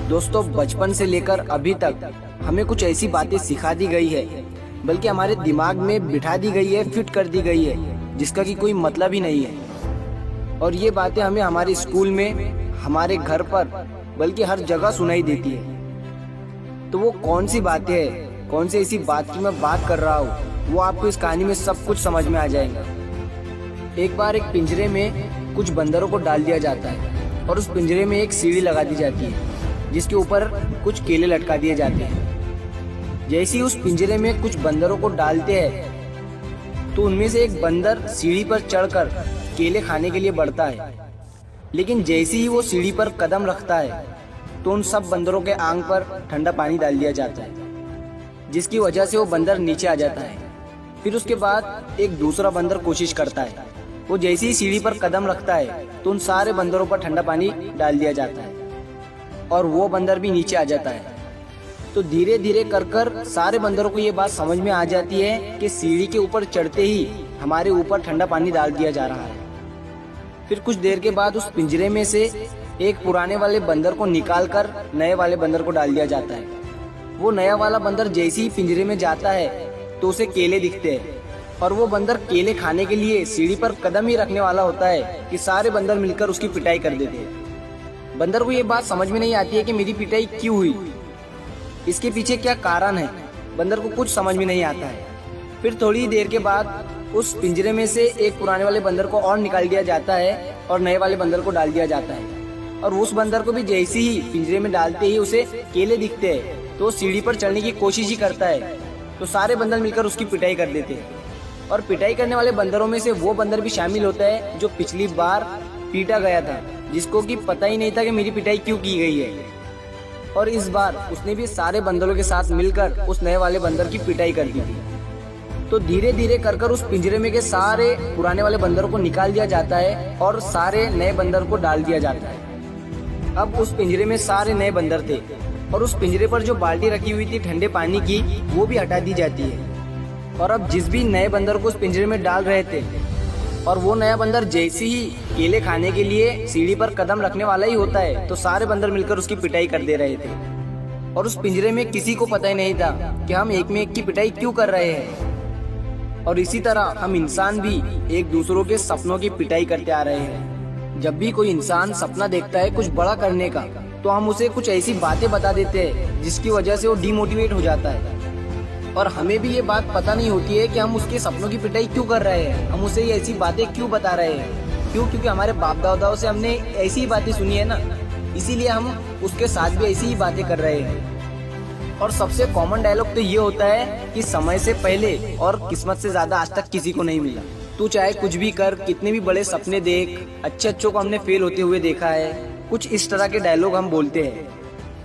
दोस्तों, बचपन से लेकर अभी तक हमें कुछ ऐसी बातें सिखा दी गई है, बल्कि हमारे दिमाग में बिठा दी गई है, फिट कर दी गई है, जिसका कि कोई मतलब ही नहीं है। और ये बातें हमें हमारे स्कूल में, हमारे घर पर, बल्कि हर जगह सुनाई देती है। तो वो कौन सी बातें हैं, कौन सी ऐसी बात की मैं बात कर रहा हूँ, वो आपको इस कहानी में सब कुछ समझ में आ जाएगा। एक बार एक पिंजरे में कुछ बंदरों को डाल दिया जाता है और उस पिंजरे में एक सीढ़ी लगा दी जाती है जिसके ऊपर कुछ केले लटका दिए जाते हैं। जैसे ही उस पिंजरे में कुछ बंदरों को डालते हैं तो उनमें से एक बंदर सीढ़ी पर चढ़कर केले खाने के लिए बढ़ता है, लेकिन जैसे ही वो सीढ़ी पर कदम रखता है तो उन सब बंदरों के आंख पर ठंडा पानी डाल दिया जाता है, जिसकी वजह से वो बंदर नीचे आ जाता है। फिर उसके बाद एक दूसरा बंदर कोशिश करता है, वो जैसे ही सीढ़ी पर कदम रखता है तो उन सारे बंदरों पर ठंडा पानी डाल दिया जाता है और वो बंदर भी नीचे आ जाता है। तो धीरे धीरे कर सारे बंदरों को ये बात समझ में आ जाती है कि सीढ़ी के ऊपर चढ़ते ही हमारे ऊपर ठंडा पानी डाल दिया जा रहा है। फिर कुछ देर के बाद उस पिंजरे में से एक पुराने वाले बंदर को निकालकर नए वाले बंदर को डाल दिया जाता है। वो नया वाला बंदर जैसे ही पिंजरे में जाता है तो उसे केले दिखते हैं और वो बंदर केले खाने के लिए सीढ़ी पर कदम ही रखने वाला होता है कि सारे बंदर मिलकर उसकी पिटाई कर देते हैं। बंदर को ये बात समझ में नहीं आती है कि मेरी पिटाई क्यों हुई, इसके पीछे क्या कारण है। बंदर को कुछ समझ में नहीं आता है। फिर थोड़ी देर के बाद उस पिंजरे में से एक पुराने वाले बंदर को और निकाल दिया जाता है और नए वाले बंदर को डाल दिया जाता है। और उस बंदर को भी जैसे ही पिंजरे में डालते ही उसे केले दिखते हैं तो वो सीढ़ी पर चढ़ने की कोशिश ही करता है। तो सारे बंदर मिलकर उसकी पिटाई कर देते हैं और पिटाई करने वाले बंदरों में से वो बंदर भी शामिल होता है जो पिछली बार पीटा गया था, जिसको कि पता ही नहीं था कि मेरी पिटाई क्यों की गई है। और इस बार उसने भी सारे बंदरों के साथ मिलकर उस नए वाले बंदर की पिटाई कर दी थी। तो धीरे धीरे कर उस पिंजरे में के सारे पुराने वाले बंदरों को निकाल दिया जाता है और सारे नए बंदर को डाल दिया जाता है। अब उस पिंजरे में सारे नए बंदर थे और उस पिंजरे पर जो बाल्टी रखी हुई थी ठंडे पानी की, वो भी हटा दी जाती है। और अब जिस भी नए बंदर को उस पिंजरे में डाल रहे थे और वो नया बंदर जैसे ही केले खाने के लिए सीढ़ी पर कदम रखने वाला ही होता है तो सारे बंदर मिलकर उसकी पिटाई कर दे रहे थे। और उस पिंजरे में किसी को पता ही नहीं था कि हम एक में एक की पिटाई क्यों कर रहे हैं। और इसी तरह हम इंसान भी एक दूसरों के सपनों की पिटाई करते आ रहे हैं। जब भी कोई इंसान सपना देखता है कुछ बड़ा करने का, तो हम उसे कुछ ऐसी बातें बता देते हैं जिसकी वजह से वो डिमोटिवेट हो जाता है। और हमें भी ये बात पता नहीं होती है कि हम उसके सपनों की पिटाई क्यों कर रहे हैं, हम उसे ऐसी बातें क्यों बता रहे हैं। क्योंकि हमारे बाप दादाओं से हमने ऐसी ही बातें सुनी है ना, इसीलिए हम उसके साथ भी ऐसी ही बातें कर रहे हैं। और सबसे कॉमन डायलॉग तो ये होता है कि समय से पहले और किस्मत से ज्यादा आज तक किसी को नहीं मिला। तू चाहे कुछ भी कर, कितने भी बड़े सपने देख, अच्छों को हमने फेल होते हुए देखा है। कुछ इस तरह के डायलॉग हम बोलते हैं।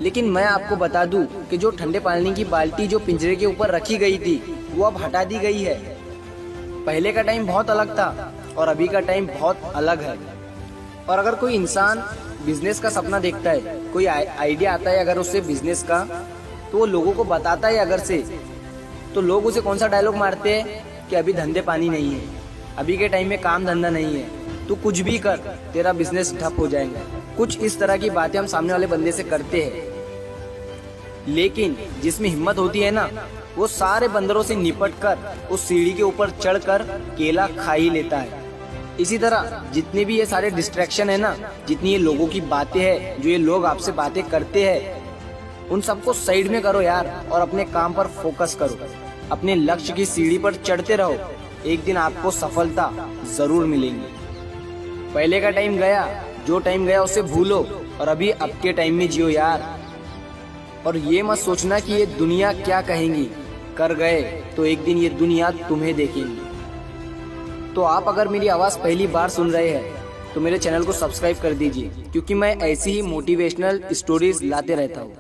लेकिन मैं आपको बता दूं कि जो ठंडे पानी की बाल्टी जो पिंजरे के ऊपर रखी गई थी वो अब हटा दी गई है। पहले का टाइम बहुत अलग था और अभी का टाइम बहुत अलग है। और अगर कोई इंसान बिजनेस का सपना देखता है, कोई आइडिया आता है अगर उससे बिजनेस का, तो वो लोगों को बताता है अगर से, तो लोग उसे कौन सा डायलॉग मारते हैं कि अभी धंधे पानी नहीं है, अभी के टाइम में काम धंधा नहीं है, तू कुछ भी कर, तेरा बिजनेस ठप हो जाएगा। कुछ इस तरह की बातें हम सामने वाले बंदे से करते हैं। लेकिन जिसमें हिम्मत होती है ना, वो सारे बंदरों से निपट कर उस सीढ़ी के ऊपर चढ़कर केला खा ही लेता है। इसी तरह जितने भी ये सारे डिस्ट्रैक्शन है ना, जितनी ये लोगों की बातें हैं, जो ये लोग आपसे बातें करते हैं, उन सबको साइड में करो यार और अपने काम पर फोकस करो। अपने लक्ष्य की सीढ़ी पर चढ़ते रहो, एक दिन आपको सफलता जरूर मिलेगी। पहले का टाइम गया, जो टाइम गया उसे भूलो और अभी अब के टाइम में जियो यार। और ये मत सोचना कि ये दुनिया क्या कहेंगी, कर गए तो एक दिन ये दुनिया तुम्हें देखेंगी। तो आप अगर मेरी आवाज़ पहली बार सुन रहे हैं तो मेरे चैनल को सब्सक्राइब कर दीजिए, क्योंकि मैं ऐसी ही मोटिवेशनल स्टोरीज लाते रहता हूँ।